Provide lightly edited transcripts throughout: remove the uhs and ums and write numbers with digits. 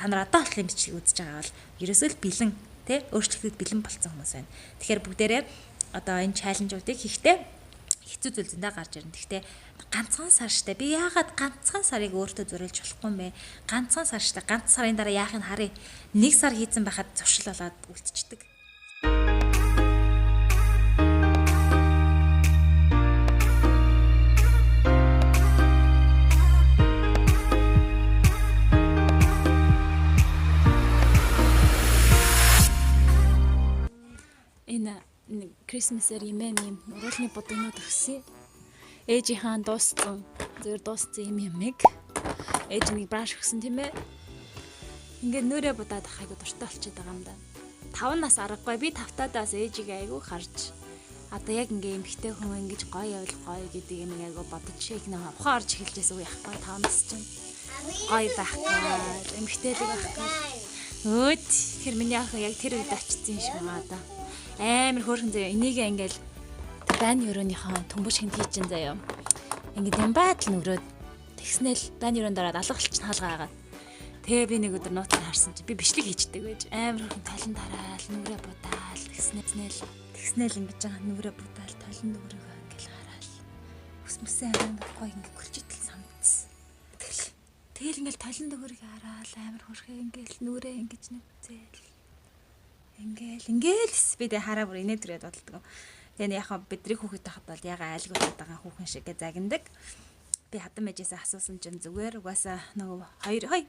та нар одоо болох юм бичлэг үзэж байгаа бол ерөөсөө л бэлэн тий өөрчлөлтөд бэлэн болсон хүмүүс байна. Тэгэхээр бүгдээрээ одоо энэ чаленжуудыг хийхдээ хэцүү зүйл зөндөө гарч ирнэ. Гэхдээ ганцхан сар штэ. Би яагаад ганцхан сарыг өөртөө зөриөлж болохгүй юм бэ? Ганцхан сар штэ. Ганц сарын дараа яахыг харъя. Нэг сар хийцэн байхад зуршил болоод үлдчихдэг. Энэ Christmas-ээр юм уруулны будагнууд өгсөн. Ээжийнхаа дууссан юм ямиг. Ээж нэг браш өгсөн тийм ээ. Ингээд нүрээ будаад айгу дуртай болчиход байгаа юм да. 5 нас аргагүй би 5-таас ээжигээ айгу харж. Одоо яг ингээ эмхтэй хүн ингэж гоё явал гоё гэдэг юм айгу бодож их нэг ухаан орж эхэлжсэн үе яахгүй 5 нас чинь. Гоё байх гал эмхтэйдэг байх гал. Өөд хэр миний ах яг тэр үед очсон юм шиг байгаа да. Амар хөөрхөн заяа энийгээ ингээл байн өрөөнийхөө төмбөж хинт хийж ин заяа. Ингээд юм байтал нүрөөд тэгснээл байн өрөөнд ороод алга болчихно хаалгаа агаад. Тэгээ би нэг өдөр нууцаар харсан чи би бичлэг хийждэг байж амар хөөрхөн талан тараал нүрээ будаал тэгснээл ингэж байгаа нүрээ будаал талан нүрээ ингээл хараал. Хүсмэсэн амар гоё ингээд гөрчитл самдсан. Тэгэл ингээл талан нүрийг хараал амар хөөрхөн ингээл нүрээ ингэж нэг зээл. Ингээл би тэ хараа бүр инээд түрээд бодолдог. Тэгээ яг бидний хүүхэд тахад бол яга айлгуулад байгаа хүүхэн шигээ загиндаг. Би хатан мэжээсээ асуусан чинь зүгээр угаасаа нөгөө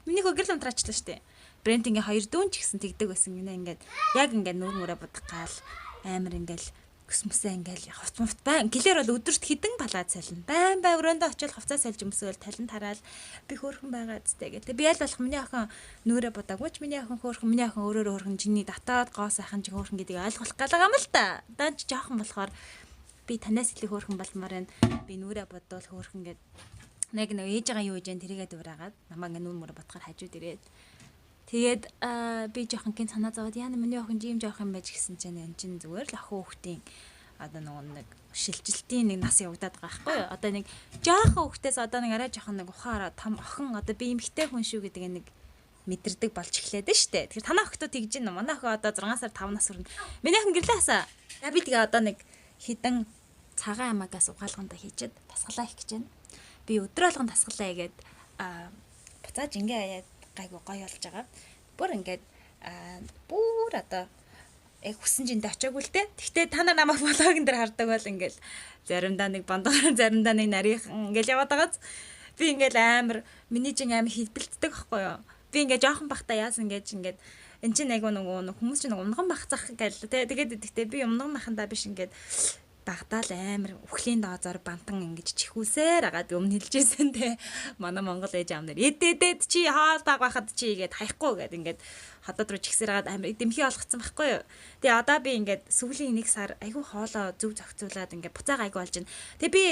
миний хөө гэрэл унтраачлаа штэ. Брендингийн 2 дүүн ч гэсэн тэгдэг байсан гинэ ингээд яг ингээд нүүр мөрөө будгаал амар ингээл көсмөсөө ингээл хувцмут байн гэлэр бол өдөрт хідэн балаад сална. Байн өрөөндөө очиод хувцас сольж өмсөөл талан тараал би хөөрхөн байгаа зүтэй гэдэг. Би аль болох миний охин нүрээ будаагүй ч миний охин хөөрхөн миний охин өөрөөр хөөрхөн жинний татаад гоос ахын ч хөөрхөн гэдгийг ойлгох гал байгаа юм л та. Даанч жоохон болохоор би танаас илүү хөөрхөн болмоор байна. Би нүрээ бодвол хөөрхөн гэд нэг ээж байгаа юу гэж тэрийгээ дуурайгаад намаа ингээ нүр мөрө бодохоор хажууд ирээд тэгээд би жоохон гин санаа зовоод яана миний охин жим жоох юм байж гисэн чинь энэ чинь зүгээр л охин хүүхдийн одоо нэг шилжилтийн нэг нас явагдаад байгаа байхгүй юу. Одоо нэг жоохон хүүхдээс одоо нэг арай жоохон нэг ухаараа том охин одоо би эмхтэй хүн шүү гэдэг нэг мэдэрдэг болж эхлээд нь штэ. Тэгэхээр танаа охтоо тэгж гин манай охин одоо 6 сар 5 нас хүрнэ. Миний охин гэрлээ хасаа. Би тэгээ одоо нэг хідэн цагаан амагаас угаалганда хийчихэд тасгалаа хийх гэж байна. Би өдөр болгон тасгалаа игээд буцааж ингээ аяад гайгүй гоё болж байгаа. Бүр ингээд бүр одоо яг хүссэн жиндээ очиагүй л дээ. Гэхдээ та нар намайг блогн дээр хардаг бол ингээл заримдаа нэг бандгаар заримдаа нэг нарийнхан ингээл яваад байгааз. Би ингээл амар миний чин амар хилбэлддэг байхгүй юу. Би ингээ жоохон бахта яасан ингээд эн чинь айгу нөгөө хүмүүс чинь унган бах зах гээл тэ. Тэгээд гэхдээ би унган бахандаа биш ингээд багтаал амар үхлийн доозоор бантан ингэж чихүүлсээр агаад өмнө хэлжсэн те манай Монгол ээж аав нар эдээд чи хаалдаг байхад чи игээд хаяхгүй гэд ингээд хадад руу чихсээр агаад амар дэмхий олгоцсон байхгүй юу. Тэгээ одоо би ингээд сүүлийн 1 сар айгүй хоолоо зөв зохицуулаад ингээд буцаа гайгүй болж байна. Тэгээ би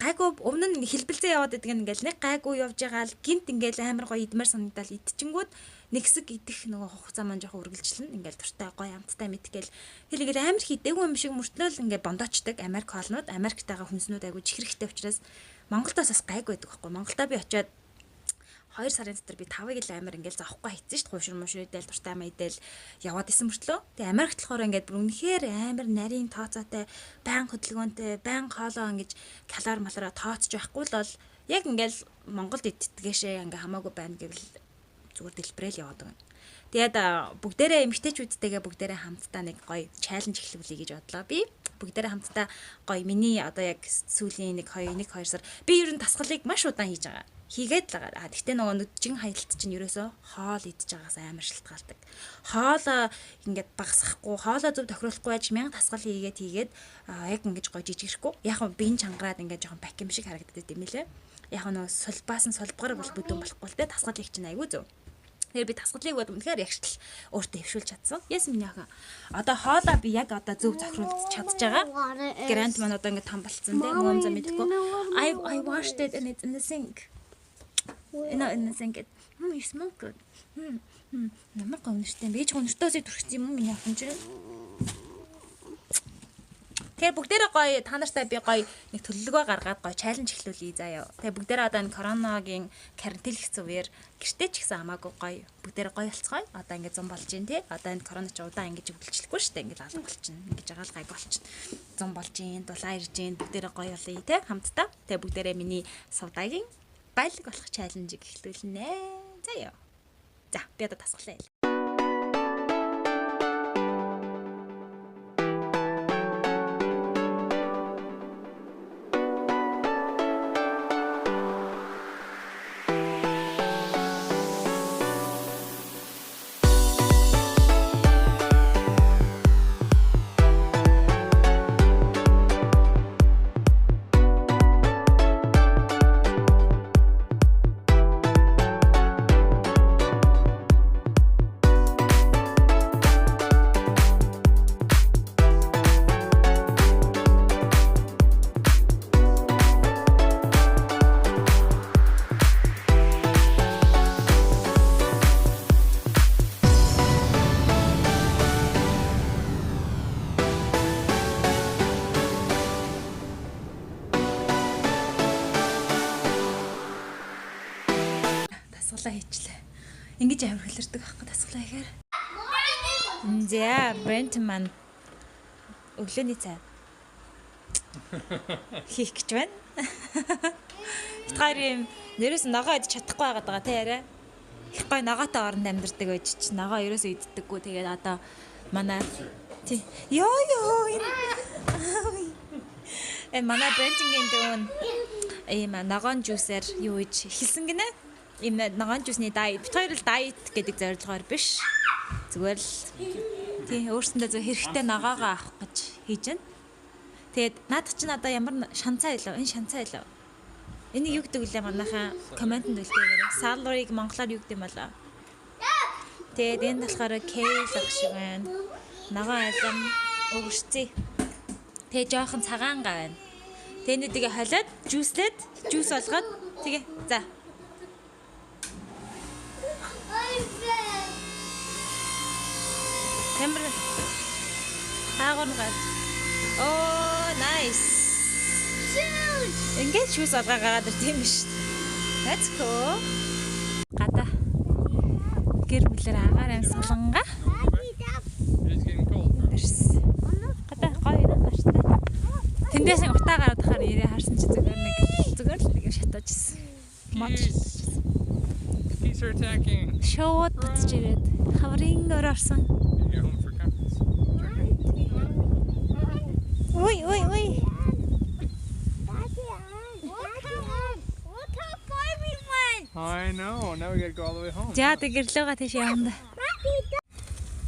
гайгүй өмнө нь хэлбэлзээ яваад идэг ингээл нэг гайгүй явж байгаа л гинт ингээл амар гоё идмэр санагдал идчихэнгүүд нэгсэг идэх нөгөө хугацаа маань жоохон үргэлжлэн ингээл дуртай гоё амттай мэдгээл хэлгээд амар хідээгүй юм шиг мөртлөөл ингээд бондоочдаг Америк хоолнууд Америктайгаа хүнснүүд айгу чихрэхтэй учраас Монголдоос бас гайгүй байдаг байхгүй. Монголдоо би очиод 2 сарын дотор би 5 ил амар ингээл зовхгүй хайцсан шүү дээ. Хуушир мушир идэл дуртай маа идэл яваад исэн мөртлөө. Тэгээ Америкт болохоор ингээд бүр үнэхээр амар нарийн тооцоотой, байн хөдөлгөөнтэй, байн хоолоо ингэж калори малаараа тооцож байхгүй л бол яг ингээл Монголд идтгээшээ ингээ хамаагүй байна гэвэл зүгээр дэлбэрэл яваад байна. Тэгээд бүгдээрээ эмгтээчүүдтэйгээ бүгдээрээ хамтдаа нэг гоё чаленж эхлүүлэе гэж бодлоо би. Бүгдээрээ хамтдаа гоё миний одоо яг сүүлийн 1 2 сар би ер нь тасгалыг маш удаан хийж байгаа. Хийгээд л байгаа. Гэхдээ нөгөө нүджин хаялт чинь ерөөсөө хоол идж байгаас амар шалтгаалдаг. Хоолоо ингээд багасгахгүй, хоолоо зөв тохируулахгүй байж 1000 тасгал хийгээд яг ингэж гоё жижигрэхгүй. Яг нь бин чангараад ингээд жоохон баким шиг харагддаг юм лээ. Яг нөгөө сулбаас нь сулбгаар бол бүдүүн болохгүй л дээ. Тасгалыг чинь айгүй зөв. Тэгэхээр би тасгалыг бод үнэхээр ягштал өөртөө хөвшүүлж чадсан. Яс миний охин. Одоо хоолоо би яг одоо зөв зохируулж чадж байгаа. Грант маань одоо ингээд том болцсон тийм мөн зам мэдгүй. I washed it and it's in the sink. In the sink. You smell good. Намайг гонштой. Би ч гонштойсоо түрхсэн юм уу миний охин чинь. Тэгэхээр бүгдээрээ гоё та нартай би гоё нэг төлөвлөгөө гаргаад гоё чаленж эхлүүлье заяа. Тэгээ бүгдээрээ одоо энэ коронавигийн карантин хэсэг үеэр гэртээ ч гэсэн хамаагүй гоё бүгдээрээ гоё болцгоё. Одоо ингээд 100 болж гин тий. Одоо энэ корона ч удаан ингэж өвлөчлөхгүй шүү дээ. Ингээд алга болчихно. Ингэж агаал гайг болчихно. 100 болж гин, дулаан ирж гин бүгдээрээ гоё болъё тий хамтдаа. Тэгээ бүгдээрээ миний сувдагийн байлг болох чаленжийг эхлүүлнэ. Заяа. За би одоо тасглаа. Тасглаа хийчлээ. Ингэж амар хөлөрдөг байхгүй тасглаа хийхээр. За, Брент маань өглөөний цай хийх гэж байна. Итгаар юм нэрээс ногоо идэж чадахгүй байгаад байгаа тий яриа. Их гой ногоотой оронд амьдардаг байж чи ногоо ерөөсөө иддэггүй. Тэгээд одоо манай тий ёо энэ манай Брентингийн дөөн ийм ногоон жуусаар юу иж эхэлсэн гинэ. Ийм ногоон жуусны дайет. Бид хоёр л дайет гэдэг зорилгоор биш. Зүгээр л тий өөрсөндөө зөв хэрэгтэй ногоогоо авах гэж хийж байна. Тэгээд наад чинь одоо ямар шанцаа илүү? Энэ шанцаа илүү. Энийг юу гэдэг вэ манайхаа комментэнд үлдээгээрэй. Салрыг монголоор юу гэдэг юм болоо? Тэгээд энэ болохоор кейл ах шиг байна. Ногоон алам өвөрцөө. Тэгээ жоохон цагаан гав байна. Тэгээ нэдийг холиод, жүүслээд, жүүс болгоод тэгээ за. Тамир. Хаагур гад. Oh, nice. Ингээд шүүс олгаа гараад ир тийм биш. That's cool. Гадаа. Гэр бүлээр агаар амьсгаланга. Тэрс. Гадаа гоё юм байна. Тэндээс утаа гараад тахаар ирээ харсан чи зүгээр л нэг шатаажсэн. Мод. Geese are attacking. Шууд буцаж ирээд хаврын өөр орсон. You're home for conference. Ой. I know. Now we gotta go all the way home. За тэгэрлөөгөө тийш явна.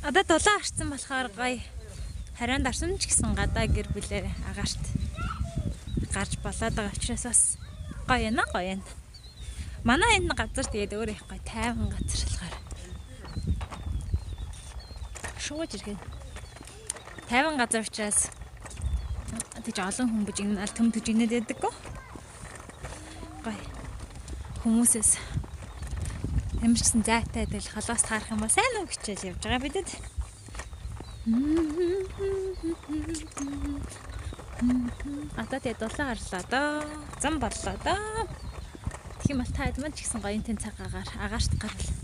Одоо дулаан арцсан болохоор гоё. Харин дарсан ч гэсэн гадаа гэр бүлээр агаарт гарч болоод байгаа учраас бас гоё юм. Манай энэ газар тэгээд өөр их гоё тайван газар болохоор шууж иргэн. Тайван газар учраас тийч олон хүн бүжигнэл төм төжигнэд байдаггүй. Гоё. Хүмүүсээс ямарчсан зайтай адил холоос таарах юм бол сайн уу хичээл явж байгаа бидэд. Одоо тэгээд дулаан гарлаа доо. Зам боллоо доо. Тэгэх юм бол та хэд мань ч гэсэн гоё тэн цагаагаар агаарт гарвал.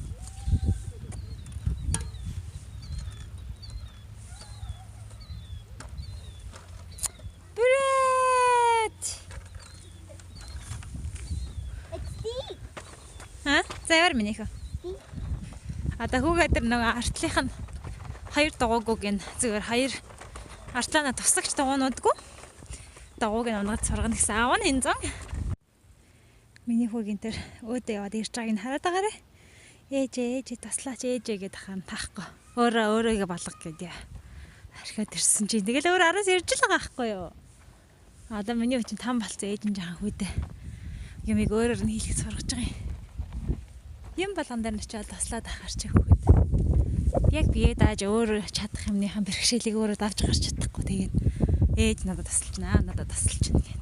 Заяар минийх. Одоо хүүгээ тэр нөгөө артлынх нь хоёр дугууг ин зүгээр хоёр артлаана тусагч дугуунуудгүй. Дугууг нь унгад сургана гэсэн аав нь энэ зам. Миний хүүгийн тэр өөдөө яваад ирж байгааг нь хараад байгаарэ. Ээж таслаач ээжээ гэдээ хаан таахгүй. Өөрийгөө болгох гэдээ. Архиад ирсэн чинь тэгэл өөр араас ирж л байгаа байхгүй юу. Одоо миний хүчин там болцсон ээж нь жаахан хүйдэ. Юмыг өөрөөр нь хийлгэж сургаж байгаа юм. Юм болгон дээр начаад таслаад ахаар чи хөөд. Яг бие дааж өөр чадах юмныхан бэрхшээлийг өөрөө давж гарч чадахгүй. Тэгээд ээж надад тасалчнаа, надад тасалчна гэх.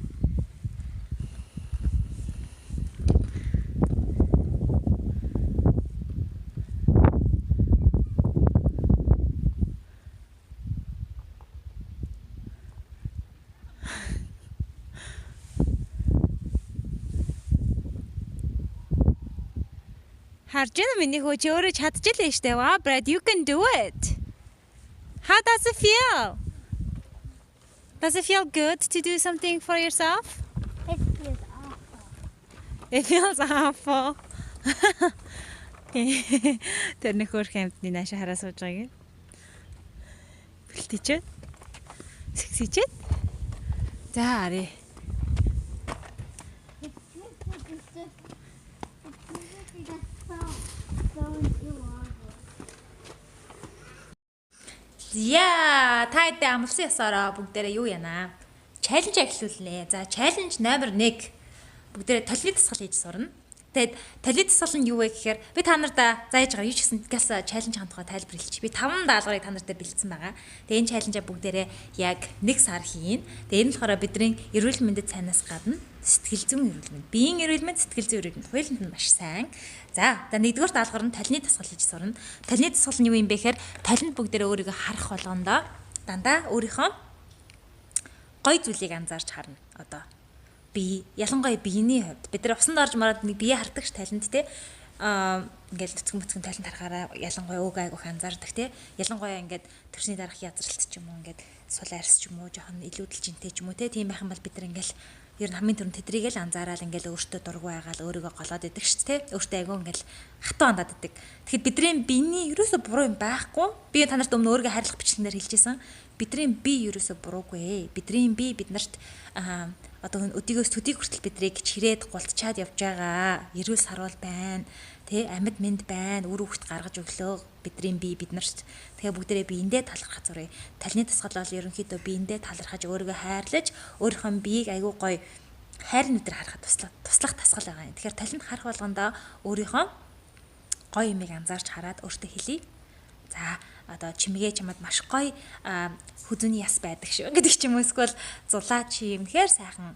Харж байна миний хөө чи өөрөө чадчихлаа штэ. Wow, Brad, you can do it. How does it feel? Does it feel good to do something for yourself? It feels awful. It feels awful. Тэр нэг хөрх амтны наашаа хараа сууж байгааг. Бэлтийчээ. Сэгсийчээ. За арай. Яа, та хэдэ амлсан ясаараа бүгдээрээ юу яана? Чаленж эхлүүлнэ. За, чаленж номер 1. Бүгдээрээ толны тасгал хийж сурна. Тэгээд толны тасгал нь юу вэ гэхээр би та нартай зааж байгаа юу ч гэсэн газ чаленж хандгаа тайлбарлалч. Би 5 даалгаврыг та нартай бэлдсэн байгаа. Тэгээд энэ чаленжаа бүгдээрээ яг 1 сар хийн. Тэгээд энэ болохоор бидний эрүүл мэндэд сайнаас гадна сэтгэл зүйн эрүүл мэнд. Биеийн эрүүл мэнд, сэтгэл зүйн эрүүл мэнд хоёуланд нь маш сайн. За нэгдүгээр даалгавар нь толны тасгал хийж сурна. Толны тасгал нь юу юм бэ гэхээр толинд бүгдээрээ өөрийгөө харах болгондоо дандаа өөрийнхөө гой зүйлийг анзаарч харна. Одоо би ялангуяа биений хувьд бид нар усанд орж мараад нэг бие хардаг ш талент те ингээл төцгөн талент харахаараа ялангуяа өг айгуух анзаардаг те ялангуяа ингээд төрсний дараах язралт ч юм уу ингээд сул арьс ч юм уу жоохон илүүдэл жинтэй ч юм уу те тийм байх юм бол бид нар ингээл ер нь хамгийн түрүүнд тэдрийг л анзаараад ингээл өөртөө дургу байгаал өөрийгөө голоод идэг ш те өөртөө айгуу ингээл хатуу андаад идэг. Тэгэхэд бидний биений ерөөсө буруу юм байхгүй. Би та нарт өмнө өөрийгөө хайрлах бичлэгнээр хэлжсэн. Бидний бие ерөөсө буруугүй. Бидний бие биднэрт одоо өдийгөөс төдийг хүртэл бидрийг чирээд гултчаад явж байгаа. Эрүүл сарвал байна. Тэ амьд мэнд байна. Үр хөвгт гаргаж өглөө бидний бие биднэрт. Тэгээ бүгдээрээ биендээ талархах зуръя. Талны тасгал бол ерөнхийдөө биендээ талархаж өөрийгөө хайрлаж өөрийнхөө биеийг айгүй гоё хайрын өдр харахад туслах тасгал байгаа юм. Тэгэхээр талент харах болгондоо өөрийнхөө гоё юмыг анзаарч хараад өөртөө хэлье. За одоо чимгээ чамд маш гоё хүзүүний яс байдаг шүү гэдэг ч юм уу эсвэл зулаа чи юм хэр сайхан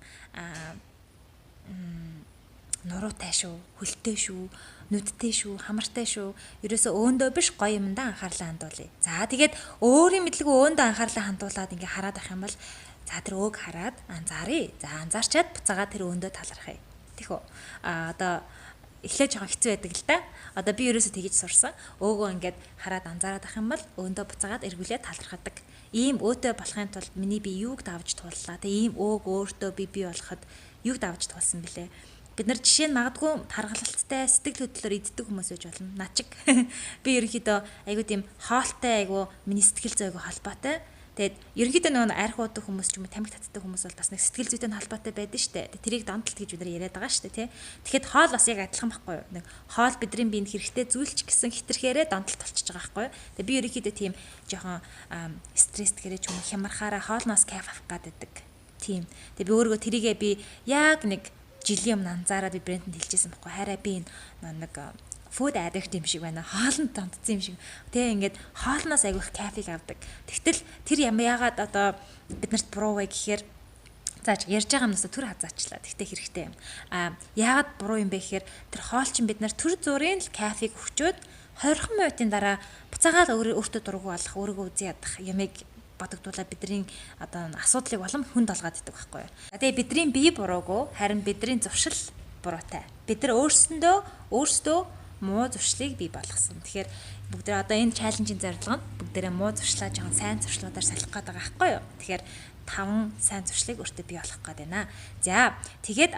нуруутай шүү, хөлтэй шүү, нүдтэй шүү, хамартай шүү. Ерөөсөө өөндөө биш гоё юмдаа анхаарлаа хандуулъя. За тэгээд өөрийн мэдлэг өөндөө анхаарлаа хандуулаад ингээ хараад ах юм бол за тэр өөг хараад анзааръя. За анзаарчаад буцаагаа тэр өөндөө талархъя. Тэхүү. Одоо эхлээд жоохон хэцүү байдаг л да. Одоо би ерөөсөө тэгэж сурсан. Өөгөө ингээд хараад анзаараад ах юм бол өөндөө буцаагаад эргүүлээд талархадаг. Ийм өөтэй болохын тулд миний би юуг давж тууллаа. Тэгээ ийм өөг өөртөө бий болоход юуг давж туулсан бэлээ. Бид нар жишээ нь магадгүй харгалалттай сэтгэл хөдлөлөөр иддэг хүмүүс байж болно. Начиг. Би ерөнхийдөө айгуу тийм хоолтой айгуу миний сэтгэл зүй айгуу холбоотой. Тэгээд ерөнхийдөө нөгөө арх уудаг хүмүүс ч юм уу тамхи татдаг хүмүүс бол бас нэг сэтгэл зүйтэй холбоотой байдаг шүү дээ. Тэрийг донтолт гэж бид нар яриад байгаа шүү дээ, тий. Тэгэхэд хоол бас яг адилхан байхгүй юу? Нэг хоол бидний биед хэрэгтэй зүйлч гэсэн хитрхээрээ донтолт болчихж байгаа байхгүй юу? Тэгээд би ерөнхийдөө тийм жоохон стресс гэрээ ч юм уу хямархаараа хоолноос кайф авах гэдэг. Тийм. Тэгээд би өөрийгөө тэрийгээ би яг нэг жилийн өмнө анзаараад би брендэнд хэлчихсэн байхгүй. Хараа би нэг food addict юм шиг байна. Хоолнд донтсон юм шиг. Тэгээ ингээд хоолноос айгүйх кайфыг авдаг. Тэгтэл тэр яагаад одоо биднэрт буруу вэ гэхээр зааж ярьж байгаа юмнасаа төр хазаачлаа. Тэгтээ хэрэгтэй юм. Яагаад буруу юм бэ гэхээр тэр хоол чинь бид нар төр зүрийн л кайфыг өгчөөд 20 минутын дараа буцаагаад өөртөө дургу болох, өөрийгөө үзий ядах ямиг бодогдуулаад бидний одоо асуудлыг улам хүнд олгоод идэг байхгүй юу. Тэгээ бидний бие буруугүй, харин бидний зуршил буруутай. Бид нар өөрсдөө муу зуршлыг бий болгосон. Тэгэхээр бүгдээ одоо энэ чаленжийн зорилго нь бүгдээрээ муу зуршлаа жоохон сайн зуршлуудаар салах гээд байгаа байхгүй юу. Тэгэхээр 5 сайн зуршлыг өөртөө бий болгох гээд байна. За тэгээд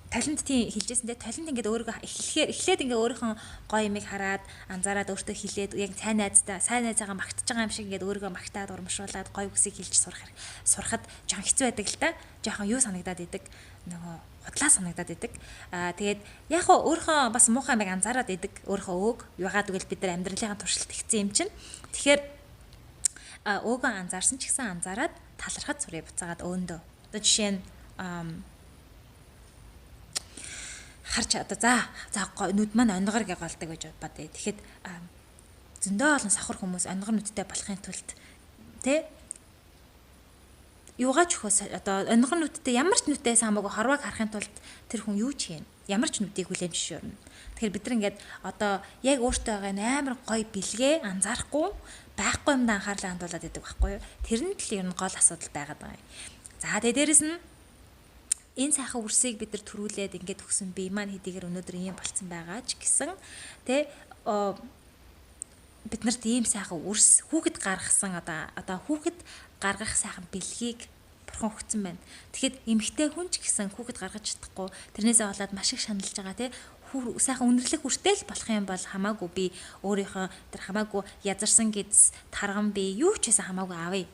талент тийм хэлжсэндээ талент ингээд өөрийгөө эхлээд ингээд өөрийнхөө гоё юмыг хараад анзаараад өөртөө хэлээд яг сайн найзтайгаа магтаж байгаа юм шиг ингээд өөрийгөө магтаад урамшуулад гоё үгсийг хэлж сурахад жоохон хэцүү байдаг л та. Жоохон юу санагдаад идэг нөгөө худлаа санагдаад идэг. Тэгээд яг хоо өөрийнхөө бас муухай юмыг анзаараад идэг өөрийнхөө өөг ягаад гэвэл бид нар амьдралынхаа туршилт ихсэн юм чинь. Тэгэхээр өөгөө анзаарсан ч гэсэн анзаараад талархаж сурыг буцаагаад өөндөө. Одоо жишээ нь харч одоо за нүд маань онгор гэж голдог гэж бодъё. Тэгэхэд зөндөө олон сохор хүмүүс онгор нүдтэй болохын тулд тэ юугаач хөөс одоо онгор нүдтэй ямар ч нүдтэй самаагүй хорвоог харахын тулд тэр хүн юу ч хийн. Ямар ч нүдийг хүлээн зөвшөөрнө. Тэгэхээр бид нар ингээд одоо яг өөртөө байгаа амар гоё бэлгээ анзаарахгүй байхгүй юмдаа анхаарлаа хандуулад идэг байхгүй юу? Тэр нь л ер нь гол асуудал байгаад байгаа юм. За тэгээ дээрэс нь энэ сайхан үрсийг бид нар төрүүлээд ингээд өгсөн би маань хэдийгээр өнөөдөр ийм болцсон байгаа ч гэсэн тэ бид нарт ийм сайхан үрс хүүхэд гаргасан одоо хүүхэд гаргах сайхан бэлгийг бурхан өгсөн байна. Тэгэхэд эмэгтэй хүн ч гэсэн хүүхэд гаргаж чадахгүй тэрнээсээ болоод маш их шаналж байгаа тий сайхан үнэрлэх хүртэл болох юм бол хамаагүй би өөрийнхөө тэр хамаагүй язарсан гэз тарган би юу ч гэсэн хамаагүй авъя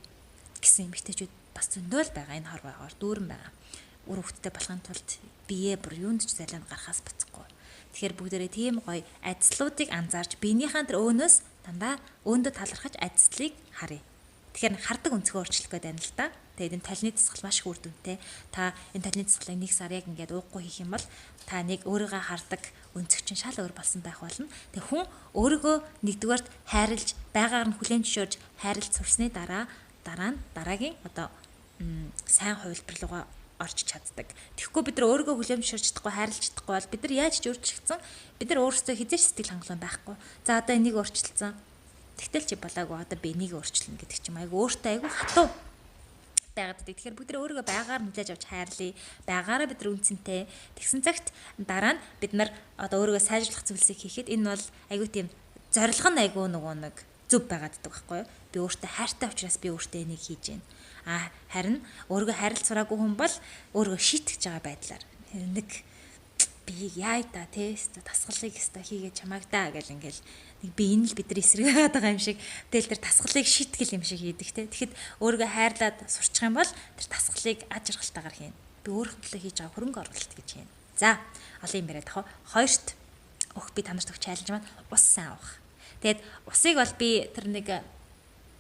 гэсэн эмэгтэйчүүд бас зөндөө л байгаа энэ хорвоогоор дүүрэн байгаа. Үр хөвгттэй болохын тулд бие бүр юунд ч залинд гарахаас бацхгүй. Тэгэхээр бүгдээрээ тийм гоё ажлуудыг анзаарч биенийхэн тэр өөнөөс дандаа өөндөө талархаж ажлыг харъя. Тэгэхээр хардаг өнцгөө өөрчлөх гэдэг юм л да. Тэгээд энэ талны дасгал маш их үр дүнтэй. Та энэ талны дасгалыг нэг сар яг ингээд уухгүй хийх юм бол та нэг өөрийгөө хардаг өнцөг чинь шал өөр болсон байх болно. Тэг хүн өөрийгөө нэгдүгээрт хайрлж, байгаагаар нь хүлээн зөвшөөрж хайрлж сурсны дараагийн одоо сайн хувилбар руугаа орж чаддаг. Тэгэхгүй бид нар өөрийгөө хүлээн зөвшөөрч чадахгүй, хайрлж чадахгүй бол бид нар яаж ч өөрчлөгдсөн. Бид нар өөрсдөө хизээч сэтгэл хангалуун байхгүй. За одоо энийг өөрчилсөн. Тэгтэл чи болоогүй одоо би энийг өөрчилнө гэдэг чим айгу өөртөө айгу хатуу байгаад байдаг. Тэгэхээр бид нар өөрийгөө байгаагаар хүлээж авч хайрлая. Байгаараа бид нар үнцэнтэй. Тэгсэн цагт дараа нь бид нар одоо өөрийгөө сайжруулах зүйлсийг хийхэд энэ бол айгу тийм зорилго нь айгу нөгөө нэг зөв байгаад байдаг байхгүй юу? Би өөртөө хайртай учраас би өөртөө энийг хийж байна. Харин өөрийгөө хайрлах сураагүй хүн бол өөрийгөө шийтгэж байгаа байдлаар нэг би яа та тест тасгалыг өстө хийгээд чамайг даа гэл ингээл нэг би энэ л бидний эсрэгээр байгаа юм шиг тэл тэр тасгалыг шийтгэл юм шиг хийдэг те. Тэгэхэд өөрийгөө хайрлаад сурчих юм бол тэр тасгалыг аж аргалтайгаар хийнэ. Би өөрийнхөө хийж байгаа хөрөнгө оруулалт гэж хийнэ. За олон юм яриад ах. Хоёрт би танарт өгч чаленж маань ус сайн уух. Тэгээд усыг бол би тэр нэг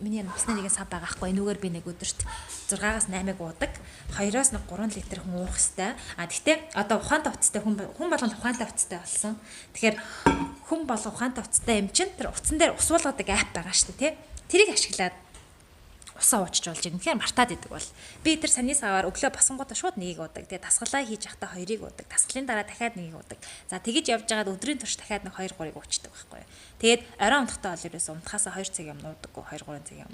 миний усны нэгэн сав байгаа хгүй энүүгээр би нэг өдөрт 6-аас 8-ыг уудаг. 2-оос 3 литр хүн уух хэвээр. Гэхдээ одоо ухаантай уцтай хүн болгон ухаантай уцтай болсон. Тэгэхээр хүн болон ухаантай уцтай юм чинь тэр уцсан дээр ус болгодог апп байгаа шүү дээ, тий. Тэрийг ашиглаад усаа уучж болж байгаа. Тэгэхээр мартаад идэг бол. Би тэр саний саваар өглөө босонгуудаа шууд нэгийг уудаг. Тэгээ дасгалаа хийж явахдаа 2-ыг уудаг. Дасгалын дараа дахиад нэгийг уудаг. За тэгэж явж байгаад өдрийн турш дахиад нэг 2-3-ыг уучдаг байхгүй юу. Тэгээд оройн унтахтаа бол ерөөсөө унтахаасаа 2 цаг юм нуудаггүй 2-3 цаг юм.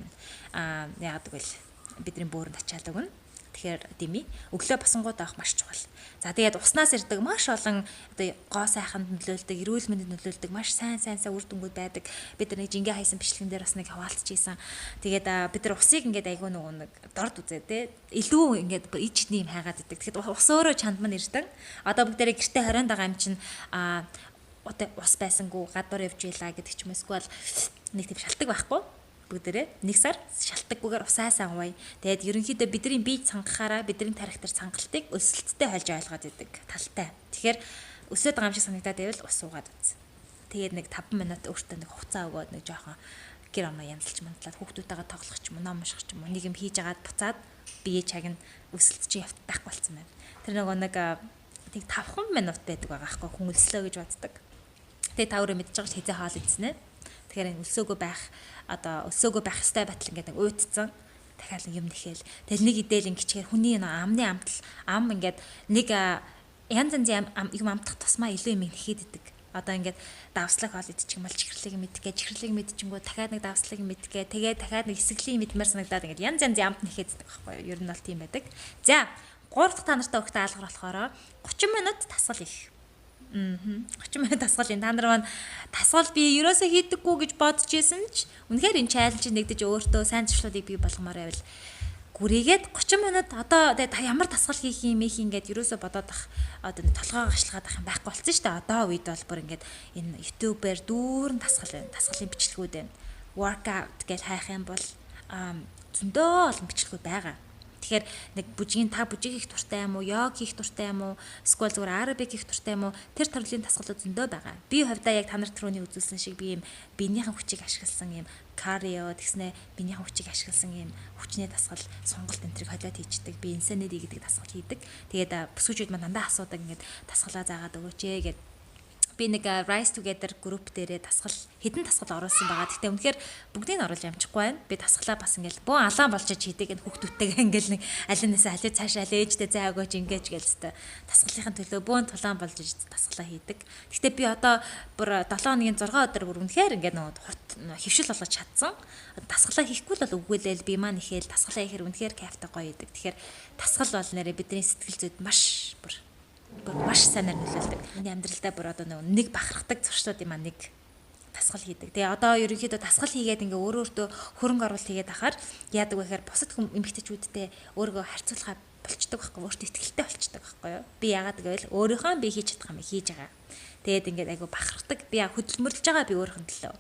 Яагаад гэвэл бидний бөөрөнд ачаалаг нь. Тэгэхээр дими өглөө босонгууд авах маш чухал. За тэгээд уснаас ирдэг маш олон одоо гоо сайханд нөлөөлдөг, эрүүл мэндэд нөлөөлдөг маш сайн үр дүнгууд байдаг. Бид нар нэг жингээ хайсан бичлэгэн дээр бас нэг хаваалтчихсан. Тэгээд бид нар усыг ингээд айгүй нэг дорд үзээ те. Илүү ингээд ичдний юм хайгаад идэг. Тэгэхээр ус өөрөө чанд мань ирдэг. Одоо бүгдээрээ гэртээ 20 байгаа юм чинь ус байсангүй гадуур явж байлаа гэдэг ч юм эсвэл нэг тийм шалтгаан байхгүй. Бүгдээрээ нэг сар шалтгаагүйгээр усаасаа ууя. Тэгээд ерөнхийдөө бидний бие цангахаараа бидний тарихтар цангалтыг өсөлттэй хольж ойлгоод идэг талтай. Тэгэхээр өсөд байгаа юм шиг санагдаад байвал ус уугаад үз. Тэгээд нэг 5 минут өөртөө нэг хугацаа өгөөд нэг жоохон гэр амаа янзалж мандлаад хүүхдүүдтэйгээ тоглох ч юм уу, ном унших ч юм уу, нэг юм хийж агаад буцаад бие чаг нь өсөлт чи явт байхгүй болсон байна. Тэр нөгөө нэг тийг 5 минут байдаг байгаа аахгүй хүн өлслөө гэж боддог. Тэгээд та өөрөө мэдж байгаа ч хэзээ хаал идсэн ээ. Тэгэхээр өлсөөгөө байх ёстой байтал ингээд нэг уйдцсан дахиад юм нэхэл тэгэл нэг идэл ингэчээр хүний амны ам ингээд нэг янз янзын юм амтах тусмаа илүү юм нэхэд идэг. Одоо ингээд давслаг хоол идчих юм бол чихрлийг мэдчихэнгүү дахиад нэг давслаг мэдгээ тэгээд дахиад нэг эсгэлийн мэдмээр санагдаад ингээд янз янзын амт нэхэд идэг байхгүй юу. Ер нь бол тийм байдаг. За 3 дахь та нартай өгөх даалгавар болохоор 30 минут тасгал их. 30 минут тасгал энэ та нар маань тасгал би ерөөсөө хийдэггүй гэж бодож исэн ч үнэхээр энэ чаленжийг нэгдэж өөртөө сайн зуршлуудыг бий болгомоор байвал гүрийгээд 30 минут одоо та ямар тасгал хийх юм ингээд ерөөсөө бодоод ах одоо толгоо гашлагаад ах юм байхгүй болсон шүү дээ. Одоо үед бол бүр ингээд энэ YouTube-ээр дүүрэн тасгал байна. Тасгалын бичлэгүүд байна. Workout гэж хайх юм бол зөндөө олон бичлэгүүд байгаа. Тэгэхээр нэг бүжиг хийх туртай юм уу, йог хийх туртай юм уу, эсвэл зүгээр аэробик хийх туртай юм уу, тэр төрлийн тасгалууд зөндөө байгаа. Би хувьдаа яг та нарт түрүүний үзүүлсэн шиг би юм биенийхэн хүчийг ашигласан юм кардио тэгснэ биенийхэн хүчийг ашигласан юм хүчний тасгал, сонголт энтрийг холиод хийждэг. Би инсанеди гэдэг тасгал хийдэг. Тэгээд бүсгүүчүүд маань дандаа асуудаг ингээд тасгалаа заагаад өгөөч ээ гэд. би нэг Rise Together group дээрээ хідэн тасгал оруулсан байгаа. Гэхдээ үнэхээр бүгдийг нь оруулж амжихгүй байна. Би тасгалаа бас ингээл бөө алаан болж хийдэг энэ хүүхдүүдтэйгээ ингээл нэг алинаас алид цаашаа ээжтэй зай өгөөж ингэж гээл тасгалынхын төлөө бөөн тулаан болж тасгалаа хийдэг. Гэхдээ би одоо бүр 7 хоногийн 6 өдөр бүр үнэхээр ингээд нөгөө хөвшил болгож чадсан. Тасгалаа хийхгүй л бол үгүй л би маань ихээл тасгалаа хийхэр үнэхээр кайфтай гоё идэг. Тэгэхээр тасгал бол нэрээ бидний сэтгэл зүйд маш маш сайнаар нөлөөлдөг. Миний амьдралдаа бүр одоо нэг бахархдаг зуршлуудын маань нэг тасгал хийдэг. Тэгээ одоо ерөнхийдөө тасгал хийгээд ингээ өөртөө хөрөнгө оруулалт хийгээд ахаар яадаг вэ гэхээр бусад эмэгтэйчүүдтэй өөрийгөө харьцуулахаа болчдөг байхгүй, өөртөө ихтэй болчдөг байхгүй юу? Би яагаад гэвэл өөрийнхөө би хийж чадах юм хийж байгаа. Тэгээд ингээ айгу бахархдаг. Би хөдөлмөрлөж байгаа би өөрийнхөө төлөө.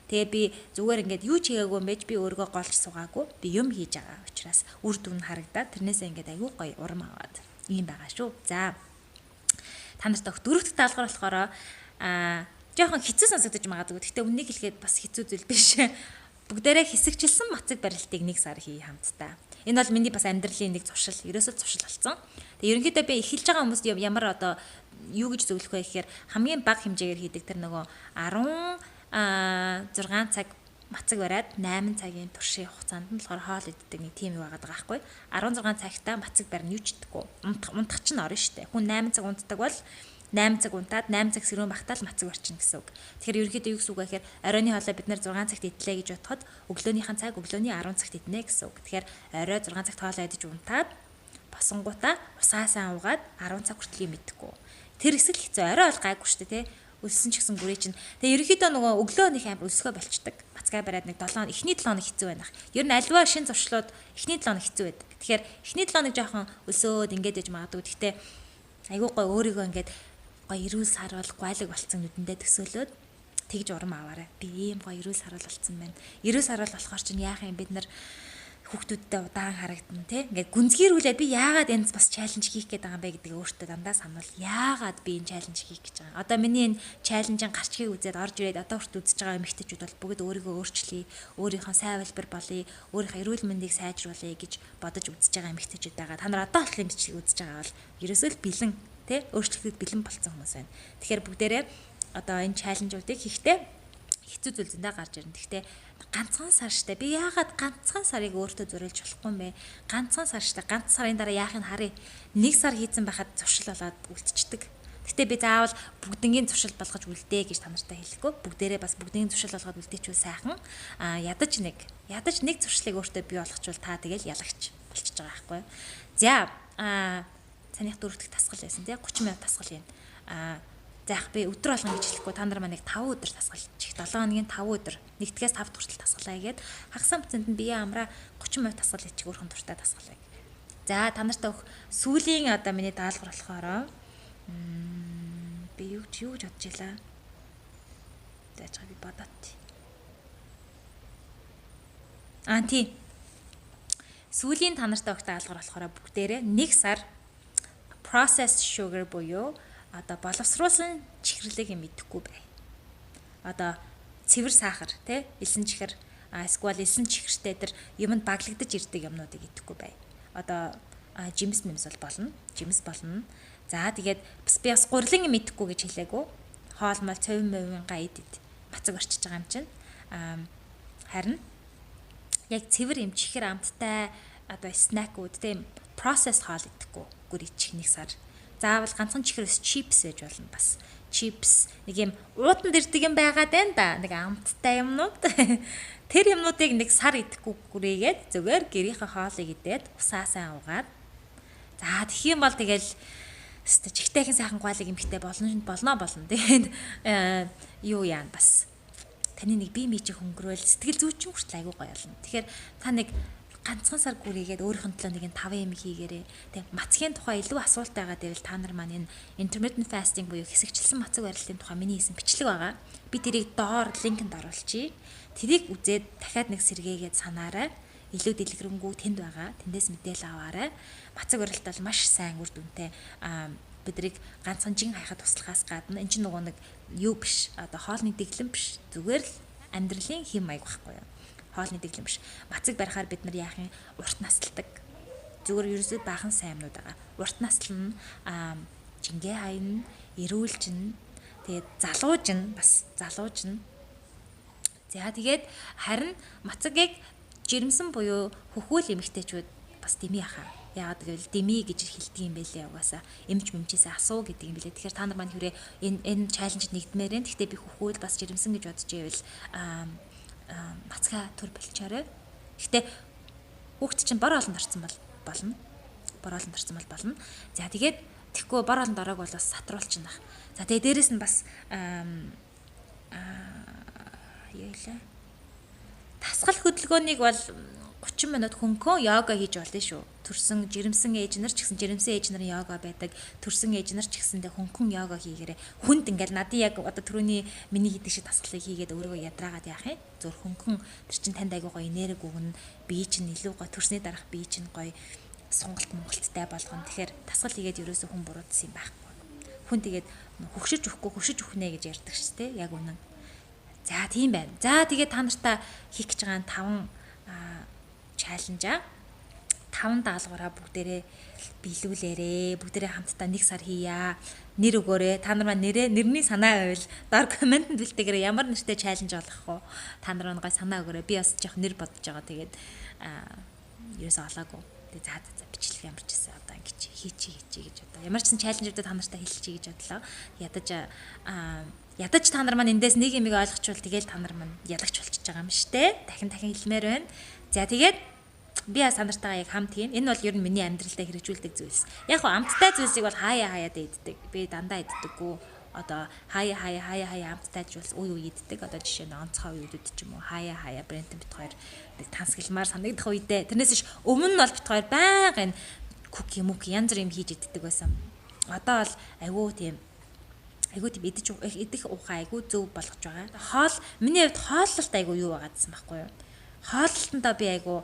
Тэгээ би зүгээр ингээд юу ч хийгээгүй юм байж би өөрийгөө голж суугаагүй. Би юм хийж байгаа учраас үр дүн нь харагдаад тэрнээсээ ингээд айгу гоё урам аваад ийм байгаа шүү. За та нартай дөрөвт даалгавар болохоор жоохон хэцүү сонсогдож магадгүй. Гэхдээ үннийг хэлэхэд бас хэцүү зүйл биш. Бүгдээрээ хэсэгчилсэн мацаг барилтыг нэг сар хий хамтдаа. Энэ бол миний бас амьдралын нэг зуршил, ерөөсөө зуршил болсон. Тэгээ ерөнхийдөө би эхэлж байгаа хүмүүст ямар одоо юу гэж зөвлөх вэ гэхээр хамгийн бага хэмжээгээр хийдэг тэр нөгөө 16 цаг мацаг бариад 8 цагийн туршийн хугацаанд нь болохоор хоол иддэг нэг тийм юу байгаа байхгүй. 16 цагтаа мацаг барина юу ч идэггүй. Унтах чинь орно шүү дээ. Хүн 8 цаг унтдаг бол 8 цаг унтаад 8 цаг сэрүүн багтаал мацаг барьчихна гэсэн үг. Тэгэхээр ерөнхийдөө юу гэсэн үг вэ гэхээр оройны хоолой бид нар 6 цагт идлээ гэж бодоход өглөөнийхэн цаг өглөөний 10 цагт иднэ гэсэн үг. Тэгэхээр орой 6 цагт хоолой идэж унтаад босонгуудаа усаа сайн уугаад 10 цаг хүртэл юм идэхгүй. Тэр хэсэг л хэцүү. Орой бол гайгүй шүү дээ, тий. Өлсөн ч гэсэн бүрий чинь. Тэгээ ерөнхийдөө нөгөө өглөөнийх амар өлсгөө болчдаг. Мацгаа бариад нэг 7 эхний 7 хоног хэцүү байна. Ер нь альва шин зуршлууд эхний 7 хоног хэцүү байдаг. Тэгэхээр эхний 7 хоног жоохон өлсөөд ингээд яж магадгүй. Гэхдээ айгүй гой өөрийгөө ингээд гой эрүүл сарвал гуайлаг болцсон нүдэндээ төсөөлөөд тэгж урам аваарай. Би ийм гой эрүүл сарвал болцсон байна. Эрүүл сарвал болохоор чинь яах юм бид нар хүүхдүүдтэй удаан харагдана тий. Ингээд гүнзгийрүүлээд би яагаад энд бас чаленж хийх гээд байгаа юм бэ гэдгийг өөртөө дандаа сануул. Яагаад би энэ чаленж хийх гэж байгаа. Одоо миний энэ чаленжийн гарчгийг үзээд орж ирээд одоо хүрт үзэж байгаа эмэгтэйчүүд бол бүгд өөрийгөө өөрчлөе, өөрийнхөө сайн хэлбэр болъё, өөрийнхөө эрүүл мэндийг сайжруулъя гэж бодож үзэж байгаа эмэгтэйчүүд байгаа. Та нар одоо хүртэл эмчилгээ үзэж байгаа бол ерөөсөө л бэлэн тий өөрчлөлтөд бэлэн болсон хүмүүс байна. Тэгэхээр бүгдээрээ одоо энэ чаленжуудыг хийхдээ хэцүү зүйл зөндөө гарч ирнэ. Гэхдээ ганцхан сар штэ. Би яагаад ганцхан сарыг өөртөө зөрүүлж болохгүй юм бэ? Ганцхан сар штэ. Ганц сарын дараа яахыг харъя. Нэг сар хийцэн байхад зуршил болоод үлдчихдэг. Гэтэ би заавал бүгднгийн зуршил болгож үлдээ гэж та нартай хэлэхгүй. Бүгдээрээ бас бүгднгийн зуршил болгоод үлдээчихвэл сайхан. Ядаж нэг зуршлыг өөртөө бий болгочвол та тэгэл ялагч болчихж байгаа байхгүй юу? За санийх дөрөвдөх тасгал байсан тий 30 минут тасгал юм. Заах би өдөр болгон гэж хэлэхгүй та нар маань 5 өдөр тасгалчих. 7 хоногийн 5 өдөр. 1-ээс 5 хүртэл тасгалаа гэгээд хагас амцанд нь бие амраа 30 минут тасгал хийчих өөрхөн дуртай тасгалаа. За та нартай сүүлийн одоо миний даалгавар болохоор би юу гэж бодож илаа. Тэгэж би бодоод. Тий. Сүүлийн та нартай даалгавар болохоор бүгдээрээ 1 сар processed sugar буюу одоо боловсруулсан чихэрлэг юм идэхгүй бай. Одоо цэвэр сахар тий элсэн чихэр эсвэл элсэн чихэртэй тэр юмд баглагдаж ирдэг юмнуудыг идэхгүй бай. Одоо жимс мэмс бол болно. Жимс болно. За тэгээд бас гурлын юм идэхгүй гэж хэлээгүй. Хоол мал цовин мовын гайд бацаг орчиж байгаа юм чинь. Харин яг цэвэр юм чихэр амттай одоо снакууд тийм processed хоол идэхгүй гүр ичих 1 сар. Заавал ганцхан чихрээс чипс ээж болно бас. Чипс нэг юм уутанд ирдэг юм байгаад байна да. Нэг амттай юмнууд. Тэр юмнуудыг 1 сар идэхгүй гүрээгээд зөвөр гэрийнхээ хоолыг идээд усаа сайн уугаад. За тэгэх юм бол тэгэл чихтэйхэн сайхан гуайлаг эмхтэй болно. Тэгээд юу яана бас. Таны нэг бие мичиг хөнгөрөөл сэтгэл зүйчин хүртэл айгуу гоё болно. Тэгэхээр та нэг ганцхан сар гүрийгээд өөрийнхөө төлөө нэг 5 юм хийгээрээ. Тэг мацхийн тухай илүү асуулт байгаа гэвэл та нар маань энэ intermittent fasting буюу хэсэгчилсэн мацаг барилтын тухай миний хийсэн бичлэг байгаа. Би тэрийг доор линкэнд оруулчихъя. Тэрийг үзээд дахиад нэг сэргээгээд санаарай. Илүү дэлгэрэнгүй тэнд байгаа. Тэндээс мэдээлэл аваарай. Мацаг барилт бол маш сайн үр дүнтэй. Бидрийг ганцхан жин хайхад туслахаас гадна энэ чинь нөгөө нэг юу биш. Одоо хоолны дэглэм биш. Зүгээр л амьдралын хэм маяг байхгүй юу? Хоолны дэглэм биш. Мацаг барихаар бид нар яах юм? Урт насалдаг. Зүгээр ерөөсөө баахан сайн юмнууд байгаа. Урт наслан жингээ хайна, эрүүлжин. Тэгээд залууж нь бас залууж нь. За тэгээд харин мацагийг жирэмсэн буюу хөхүүл эмэгтэйчүүд бас дими хаа. Яагаад гэвэл дими гэж хэлдэг юм байлээ угаасаа. Эмч мэмчээсээ асуу гэдэг юм байлээ. Тэгэхээр та нар маань хүрээ энэ чаленжд нэгдмээр энэ. Гэхдээ би хөхүүл бас жирэмсэн гэж бодож ивэл мацгаа төр болчоорой. Гэхдээ хүүхд чинь бор олонд орсон болно. Бор олонд орсон бол болно. За тэгээд тэгэхгүй бор олонд ороог бол бас сатруулчихна. За тэгээд дээрэс нь бас яалаа. Тасгал хөдөлгөөнийг бол 30 минут хөнгөн йога хийж болно шүү. Төрсөн жирэмсэн ээж нар ч гэсэн жирэмсэн ээж нарын йога байдаг. Төрсөн ээж нар ч гэсэндээ хөнгөн йога хийгээрээ хүнд ингээл надын яг одоо түрүүний миний хийдэг шиг тасгалыг хийгээд өөрийгөө ядраагаад яах юм. Зөв хөнгөн тэр чин танд айгуу гоё энерги өгнө. Бие чинь илүү гоё төрсний дараах бие чинь гоё сонголт монголттай болгоно. Тэгэхээр тасгал хийгээд ерөөсөө хүн буруудсан юм байхгүй. Хүн тэгээд хөгшиж өгнэ гэж ярьдаг шүү дээ. Яг үнэн. За тийм байна. За тэгээд та нартаа хийх гэж байгаа 5 чаленжаа 5 даалгавраа бүгдээрээ биелүүлээрээ. Бүгдээрээ хамтдаа 1 сар хийя. Нэр өгөөрэй. Та нар маань нэрний санаа байвал доор комментэнд бэлтгээрэй. Ямар нэртэй чаленж болох вэ? Та нар гой санаа өгөөрэй. Би бас жоох нэр бодож байгаа. Тэгээд ерөөсөө олоогүй. Тэгээд за бичлэг ямар ч гэсэн одоо ингэж хийчи гэж одоо. Ямар ч гэсэн чаленжуудад та нартай хэлчихье гэж бодлоо. Ядаж та нар маань эндээс нэг юм ойлгочвол тэгэл та нар маань ялагч болчихж байгаа юм штэ. Дахин хэлмээр байна. За тэгээд би та нартайгаа яг хамт хийн. Энэ бол ер нь миний амьдралдаа хэрэгжүүлдэг зүйлс. Яг хөө амттай зүйлсийг бол хаяад иддэг. Би дандаа иддэггүй. Одоо хаяа амттай зүйлс үе иддэг. Одоо жишээ нь онцгой үеуд ч юм уу хаяа брендэн бит хоёр тансгалмаар санагдах үедээ. Тэрнээс ш өмнө нь бол бит хоёр байнгын куки янз бүр юм хийж иддэг байсан. Одоо бол айгүй тийм идэх ухаан айгүй зөв болгож байгаа. Хоол миний хувьд хооллолт айгүй юу байгаа гэсэн байхгүй юу? Хооллолтондоо би айгүй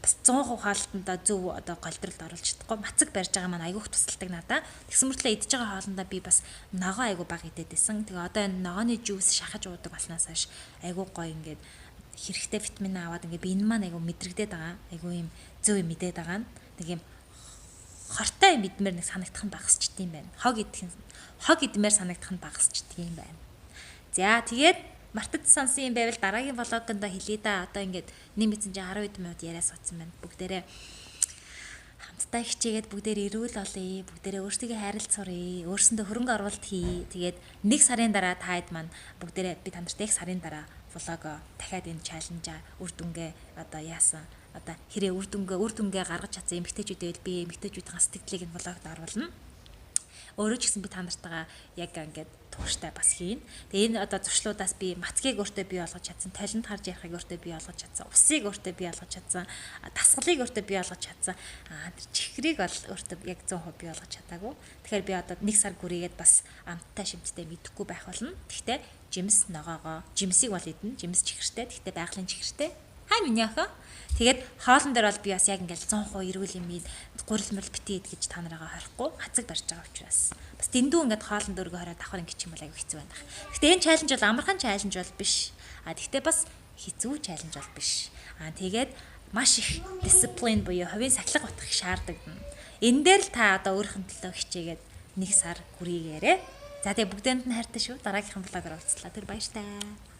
бас 100% хооллолтондоо зөв одоо голдролд оруулж чадахгүй. Мацаг барьж байгаа маань айгүйх тусалдаг надаа. Тэгсэн мөртлөө идэж байгаа хоолндоо би бас ногоо айгүй баг идээд байсан. Тэгээ одоо энэ ногооны жуус шахаж уудаг болсноос хойш айгүй гоё ингээд хэрэгтэй витамин аваад ингээд би энэ маань айгүй мэдрэгдээд байгаа. Айгүй юм зөв юм мэдээд байгаа. Нэг юм хортой мэдмээр нэг санагдах нь багасчт юм байна. Хог идмээр санагдах нь багасчт юм байна. За тэгээд мартад сонсон юм байвал дараагийн влогонд хэлье да. Одоо ингээд нэг мэдсэн чинь 12 минут яриа суудсан байна. Бүгдээрээ хамтдаа хичээгээд бүгдээрээ эрүүл олъё. Бүгдээрээ өөрсдөө хайрлах суръя. Өөрсөндөө хөрөнгө оруулалт хийе. Тэгээд 1 сарын дараа таад маань бүгдээрээ би танартай 1 сарын дараа влого дахиад энэ чаленжаа үр дүнгээ одоо яасан одоо хэрэг үр дүнгээ гаргаж чадсан эмэгтэйчүүдээ би эмэгтэйчүүдийн сэтгэлийг энэ влогт оруулна. Өөрөө ч гэсэн би та нартайгаа яг ингээд тууштай бас хийн. Тэгээ энэ одоо зуршлуудаас би мацгийг өөртөө бий болгож чадсан, талент харж ярихыг өөртөө бий болгож чадсан, усыг өөртөө бий болгож чадсан, дасгалыг өөртөө бий болгож чадсан. Тэр чихрийг бол өөртөө яг 100% бий болгож чадаагүй. Тэгэхээр би одоо 1 сар гүрийгээд бас амттай шимттэй мэдэхгүй байх болно. Гэхдээ жимс ногоогоо, жимсийг бол идэнэ, жимс чихэртэй, гэхдээ байгалийн чихэртэй. Хай миний охин. Тэгээд хоолн дээр бол би бас яг ингээл 100% эрүүл юм ид гурил мөрл битээ ид гэж та нараагаа хорихгүй хацаг барьж байгаа учраас бас дэндүү ингээд хоолн дөргөө хороо давхар ингээд юм бол аягүй хэцүү байна. Гэхдээ энэ чаленж бол амархан чаленж бол биш. Гэхдээ бас хэцүү чаленж бол биш. Тэгээд маш их дисциплин буюу хувийн сахилга батгах шаарддаг. Энэ дээр л та одоо өөрийнхөө төлөө хичээгээд 1 сар гүрийгээрээ. За тэгээ бүгдээнд нь хайртай шүү. Дараагийнхын влогоор уулзлаа. Тэр баяртай.